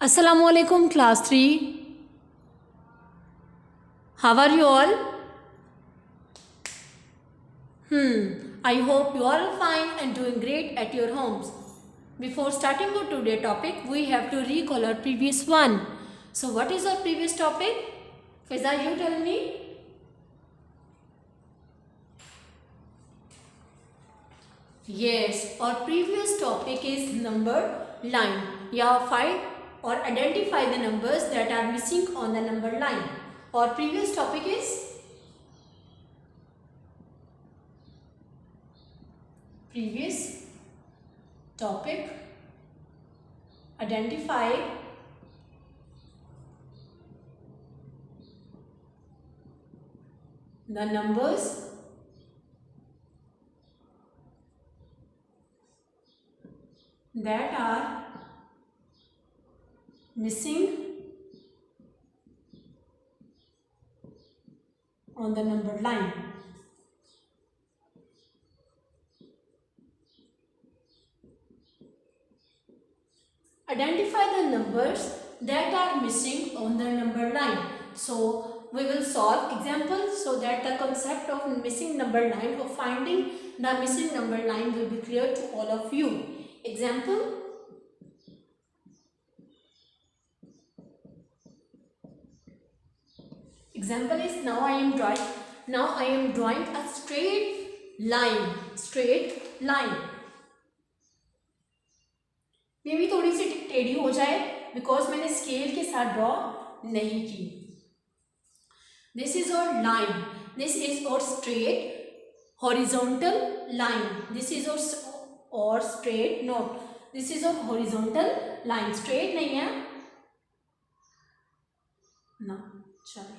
Assalamualaikum class 3. How are you all? I hope you all are fine and doing great at your homes. Before starting our today's topic, we have to recall our previous one. So what is our previous topic? Fiza, you tell me. Yes, our previous topic is number line. Yeah, find or identify the numbers that are missing on the number line. Our previous topic is identify the numbers that are missing on the number line. Identify the numbers that are missing on the number line. So we will solve examples so that the concept of missing number line or finding the missing number line will be clear to all of you. Example. Example is now I am drawing a straight line. ये भी थोड़ी सी टेढ़ी हो जाए because मैंने scale के साथ draw नहीं की. दिस इज और लाइन, दिस इज और straight horizontal line, this is और स्ट्रेट नोट, दिस इज और हॉरिजॉन्टल लाइन. स्ट्रेट नहीं है ना. चलो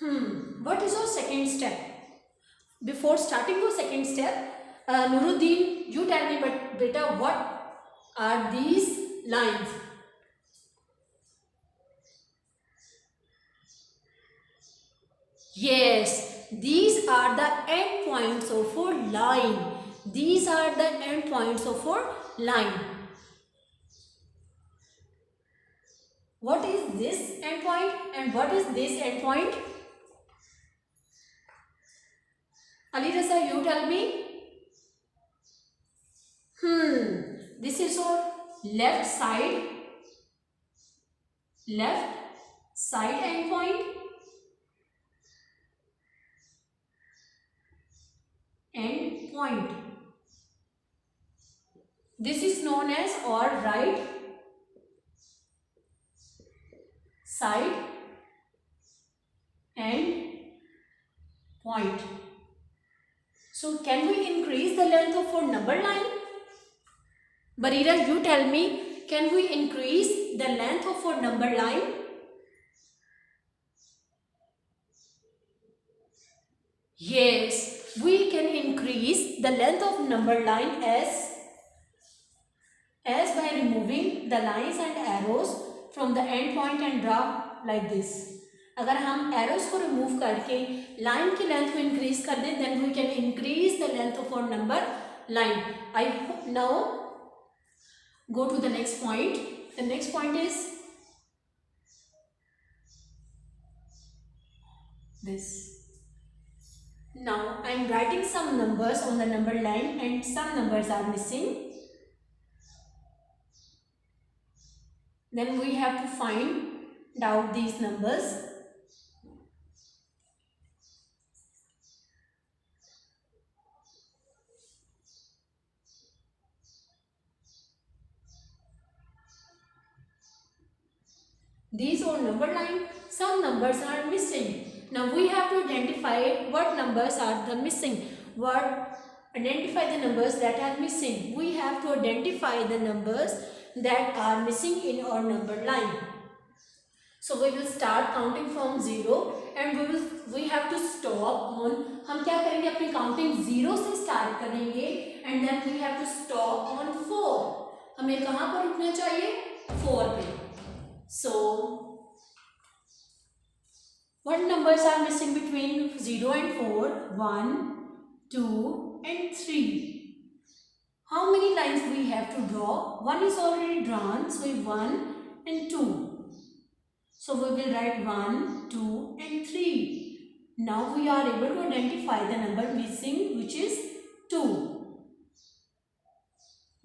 व्हाट इज और second step. Before starting your second step, Nuruddin, you tell me, but beta, what are these lines? Yes, these are the end points of a line. These are the end points of a line. What is this end point and what is this end point? Ali Raza, you tell me. This is our left side end point This is known as our right side end point. So can we increase the length of our number line? Barira, you tell me, can we increase the length of our number line? Yes, we can increase the length of number line as by removing the lines and arrows from the end point and draw like this. अगर हम arrows को remove करके line की length को increase कर दें, then we can increase the length of our number line. I hope now. Go to the next point. The next point is this. Now I am writing some numbers on the number line and some numbers are missing. Then we have to find out these numbers. These are number line, some numbers are missing. Now we have to identify what numbers are the missing. Identify the numbers that are missing. We have to identify the numbers that are missing in our number line. So we will start counting from 0 and we have to stop on. हम क्या करेंगे, अपनी counting 0 से start करेंगे and then we have to stop on 4. हमें कहाँ पर रुकना चाहिए? 4 पे. So, what numbers are missing between 0 and 4? 1, 2 and 3. How many lines we have to draw? One is already drawn, so 1 and 2. So we will write 1, 2 and 3. Now we are able to identify the number missing, which is 2.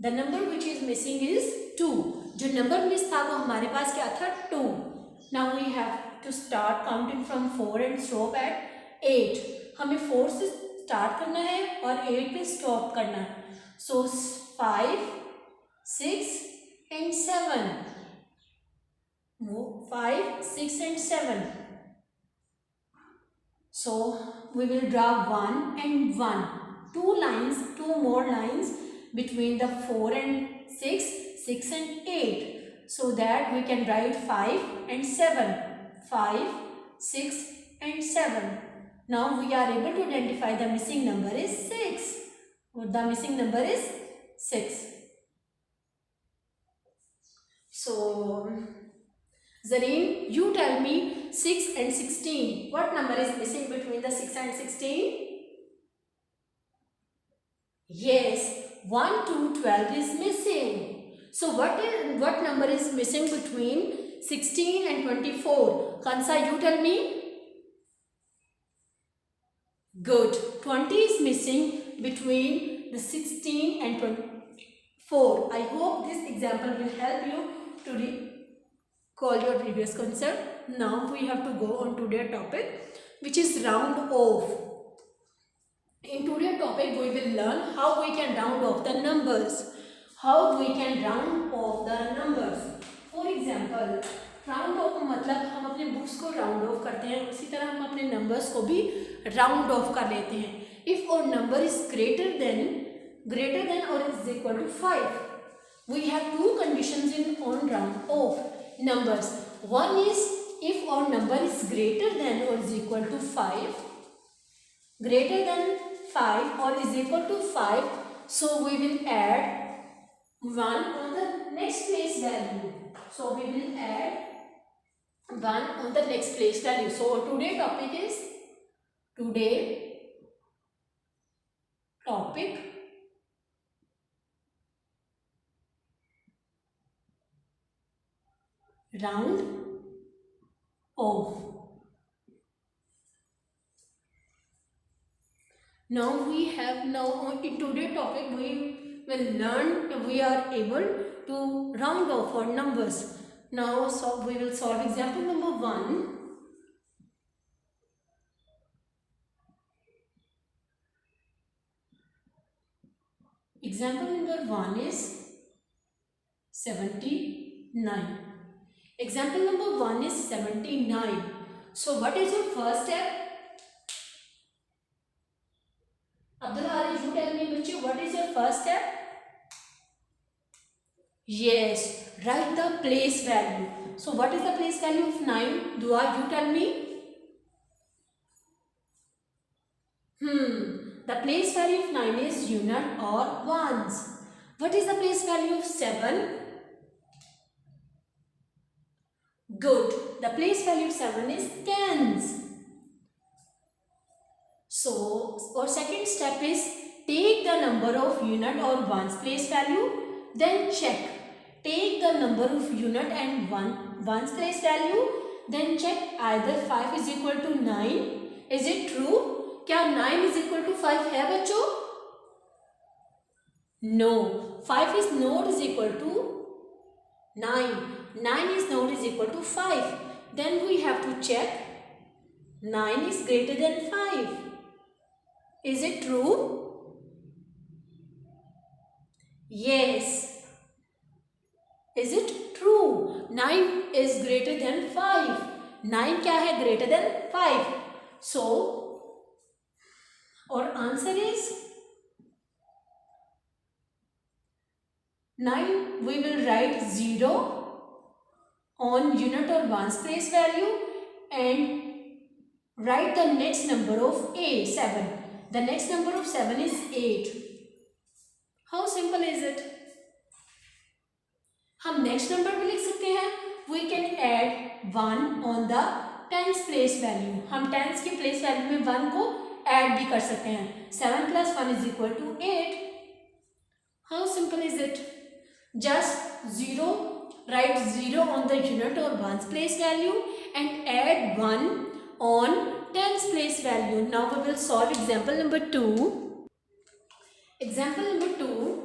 The number which is missing is 2. जो number miss था वो हमारे पास क्या था? 2. Now we have to start counting from 4 and stop at 8. हमें 4 से start करना है और 8 पे stop करना है. So 5, 6 and 7. 5, 6 and 7. So we will draw 1 and 1. 2 lines, 2 more lines between the 4 and 6, 6 and 8. So that we can write 5 and 7. 5, 6 and 7. Now we are able to identify the missing number is 6. The missing number is 6. So, Zareen, you tell me 6 and 16. What number is missing between the 6 and 16? Yes, 1 to 12 is missing. So, what number is missing between 16 and 24? Kansa, you tell me. Good. 20 is missing between the 16 and 24. I hope this example will help you to recall your previous concept. Now we have to go on to their topic, which is round off. In today's topic, we will learn how we can round off the numbers. How we can round off the numbers. For example, round of मतलब हम अपने books को round of करते हैं, उसी तरह हम अपने नंबर्स को भी राउंड ऑफ कर लेते हैं. If our number is greater than or is equal to 5, we have two conditions in on round off numbers. One is if our number is greater than or is equal to 5, greater than 5 or is equal to 5, so we will add 1 on the next place value. So we will add 1 on the next place value. So today topic round off. Now in today's topic we will learn, we are able to round off our numbers. Now we will solve example number 1. Example number 1 is 79. Example number 1 is 79. So what is your first step? Abdul Harith, you tell me, Bachu, what is your first step? Yes, write the place value. So what is the place value of 9? Dua, you tell me. The place value of 9 is unit or ones. What is the place value of 7? Good. The place value of 7 is tens. So, our second step is take the number of unit or ones place value, then check. Take the number of unit and ones place value, then check either 5 is equal to 9. Is it true? क्या 9 is equal to 5 है बच्चों? No. 5 is not is equal to 9. 9 is not is equal to 5. Then we have to check 9 is greater than 5. Is it true? Yes. Is it true? 9 is greater than 5. 9 क्या है? Greater than 5. So, our answer is 9. We will write 0 on unit or ones place value and write the next number of A, 7. The next number of 7 is 8. How simple is it? हम next number भी लिख सकते हैं. We can add 1 on the tens place value. हम tens की place value में 1 को add भी कर सकते हैं. 7 plus 1 is equal to 8. How simple is it? Just 0, write 0 on the unit or ones place value and add 1 on tens place value. Now we will solve example number 2. Example number 2.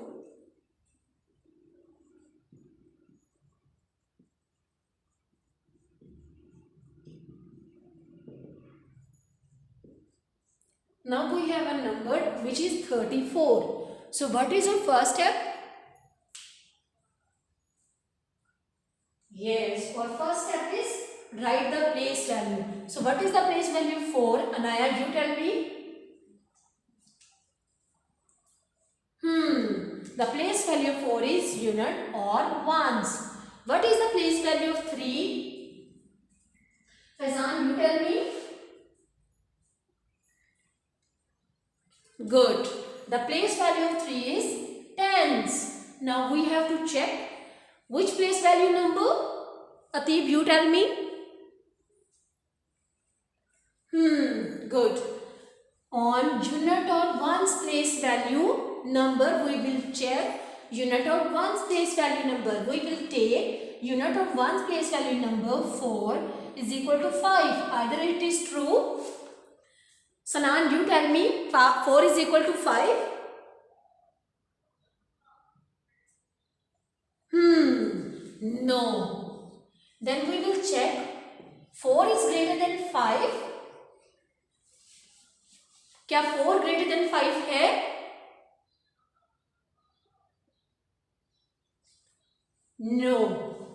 Now we have a number which is 34. So what is your first step? Yes, our first step is write the place value. So what is the place value for? Anaya, you tell me. The place value 4 is unit or ones. What is the place value of 3? Faizan, you tell me. Good. The place value of 3 is tens. Now we have to check which place value number. Ateeb, you tell me. Good. On unit or ones place value number, we will check unit or ones place value number. We will take unit or ones place value number 4 is equal to 5. Either it is true. Sanan, you tell me 4 is equal to 5. No. Then we will check 4 is greater than 5. क्या 4 greater than 5 है? No.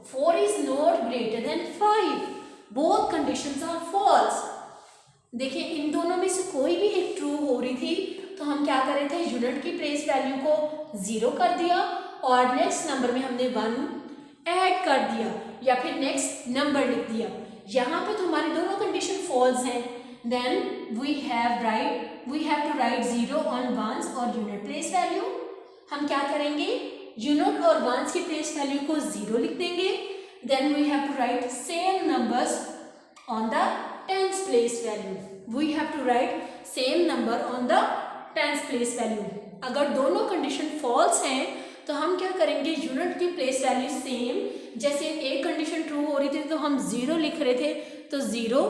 4 is not greater than 5. Both conditions are false. देखिए इन दोनों में से कोई भी एक true हो रही थी तो हम क्या कर रहे थे, यूनिट की प्लेस वैल्यू को 0 कर दिया और नेक्स्ट नंबर में हमने 1 ऐड कर दिया या फिर नेक्स्ट नंबर लिख दिया. यहाँ पे तो हमारी दोनों कंडीशन फॉल्स हैं. Then we have to write 0 on ones or unit place value. हम क्या करेंगे, यूनिट और वंस की प्लेस वैल्यू को 0 लिख देंगे. Then we have to write same numbers on the tens place value. We have to write same number on the tens place value. अगर दोनों कंडीशन फॉल्स हैं तो हम क्या करेंगे, यूनिट की प्लेस वैल्यू सेम, जैसे एक कंडीशन ट्रू हो रही थी तो हम 0 लिख रहे थे तो 0,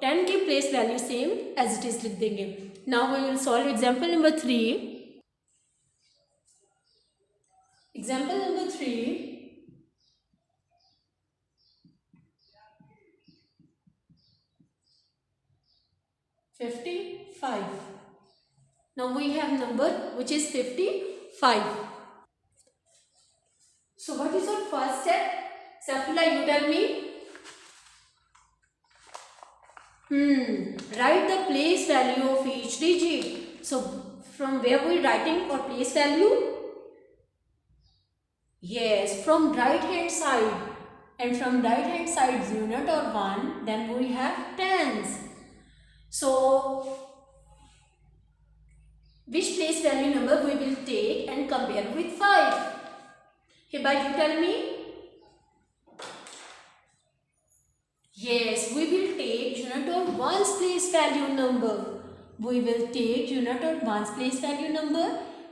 10 की place value same as it is लिख देंगे. Now we will solve example number 3. Example number 3. 55. Now we have number which is 55. So what is our first step? Safila, you tell me. Write the place value of each digit. So from where we writing our place value? Yes, from right hand side. And from right hand side unit or 1, then we have tens. So, which place value number we will take and compare with 5? Hiba, you tell me. Yes, we will take unit or ones place value number. We will take unit or ones place value number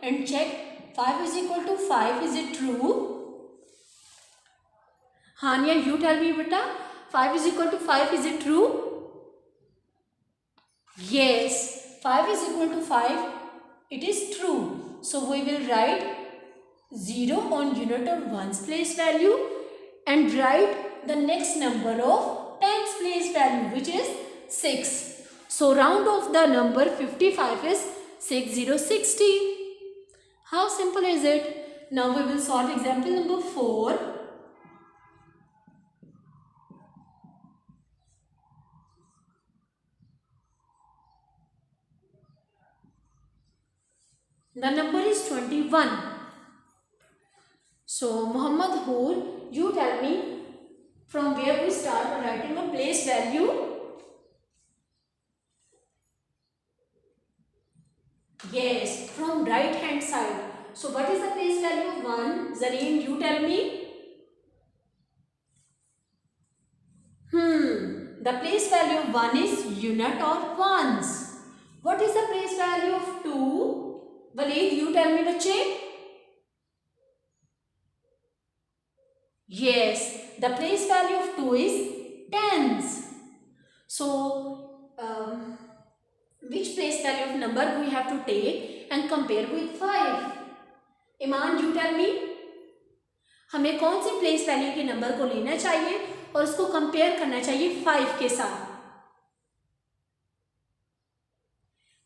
and check 5 is equal to 5. Is it true? Hania, you tell me, beta. 5 is equal to 5. Is it true? Yes, 5 is equal to 5. It is true. So we will write 0 on unit or ones place value and write the next number of tens place value, which is 6. So round off the number 55 is 6060. How simple is it? Now we will solve example number 4. The number is 21. So Muhammad Hoor, you tell me from where we start writing a place value. Yes, from right hand side. So what is the place value of 1? Zareen, you tell me. The place value of 1 is unit or ones. What is the place value of 2? Waleed, you tell me, बच्चे. Yes, the place value of 2 is tens. So which place value of number we have to take and compare with 5? Iman, you tell me. हमें कौन से place value के number को लेना चाहिए और उसको कंपेयर करना चाहिए 5 के साथ?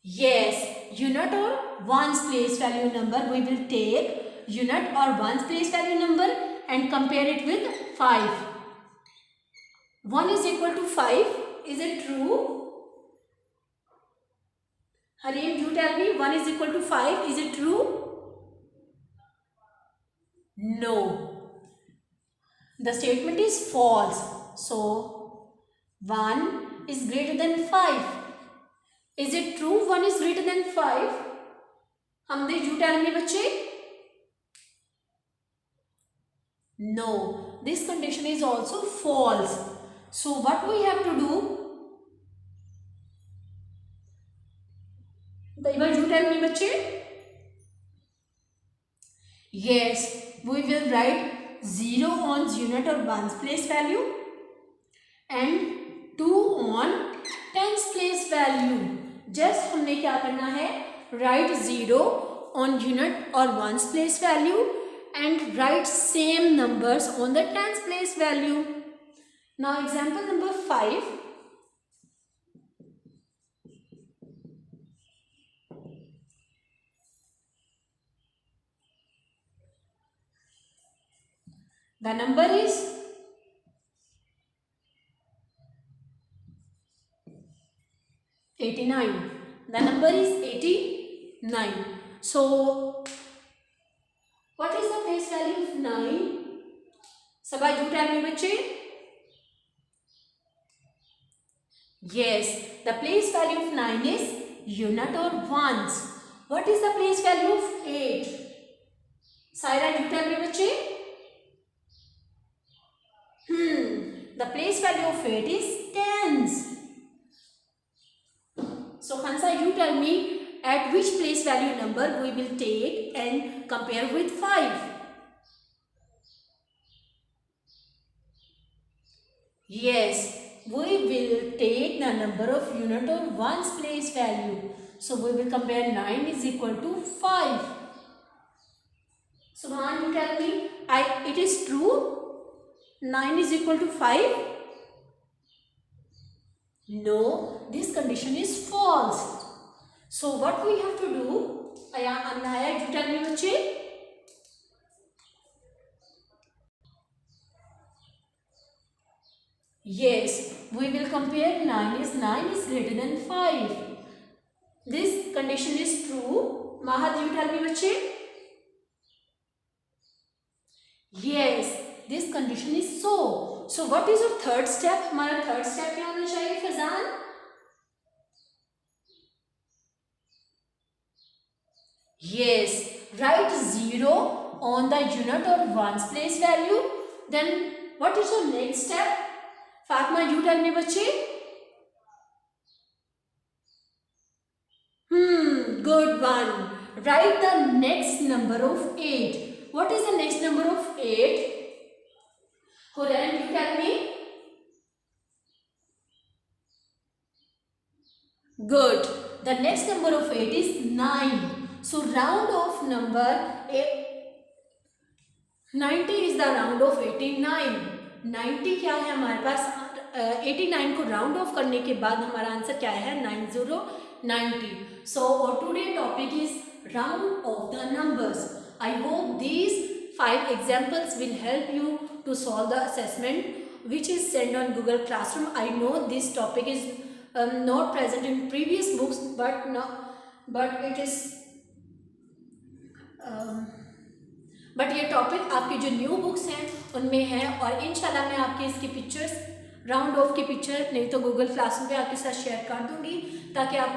Yes, unit or ones place value number we will take unit or ones place value number and compare it with 5. 1 is equal to 5. Is it true? Harim, you tell me. 1 is equal to 5. Is it true? No. The statement is false. So 1 is greater than 5. Is it true 1 is greater than 5? हमने you tell me बच्चे. No. This condition is also false. So what we have to do? You tell me बच्चे. Yes, we will write 0 on unit or ones place value and 2 on tens place value. Just हमने क्या करना है? Write 0 on unit or ones place value and write same numbers on the tens place value. Now example number 5. The number is 89. The number is 89. So what is the place value of 9? Sabha, you tell me बच्चे. Yes, the place value of 9 is unit or ones. What is the place value of 8? Saira, you tell me बच्चे. The place value of 8 is tens. So Hansa, you tell me at which place value number we will take and compare with 5. Yes, we will take the number of unit or ones place value. So we will compare 9 is equal to 5. Subhan, you tell me, it is true 9 is equal to 5? No, this condition is false. So what we have to do? Anaya, you tell me बच्चे. Yes, we will compare 9 is greater than 5. This condition is true. Mahad, you tell me बच्चे. Yes, this condition is so. So what is your third step? हमारा third step क्या होना चाहिए Faizan? Yes, write 0 on the unit or ones place value. Then what is your next step? Fatma, you tell me बच्चे. Good one. Write the next number of 8. What is the next number of 8? Huran, you tell me. Good. The next number of 8 is 9. So round off number 90 is the round of 89. 90 क्या है हमारे पास? 89 को round of करने के बाद हमारा answer क्या है? 90. So our today topic is round of the numbers. I hope these 5 examples will help you to solve the assessment which is sent on Google Classroom. I know this topic is not present in previous books, but it is but ये topic आपके जो new books हैं उनमें है और इंशाल्लाह मैं आपके इसके पिक्चर्स राउंड ऑफ के पिक्चर नहीं तो गूगल क्लासरूम पे आपके साथ शेयर कर दूंगी ताकि आप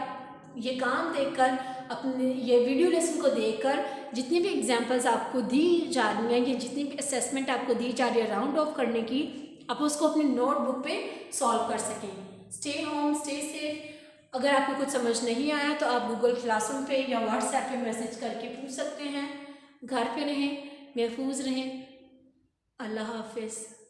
ये काम देखकर अपने ये वीडियो लेसन को देखकर जितनी भी एग्जांपल्स आपको दी जा रही हैं या जितनी भी असेसमेंट आपको दी जा रही है राउंड ऑफ करने की आप उसको अपनी नोटबुक पे सॉल्व कर सकें. Stay home, stay safe. अगर आपको कुछ समझ नहीं आया तो आप गूगल क्लासरूम पे या व्हाट्सएप पे मैसेज करके पूछ सकते हैं. घर पे रहें, महफूज रहें. Allah Hafiz.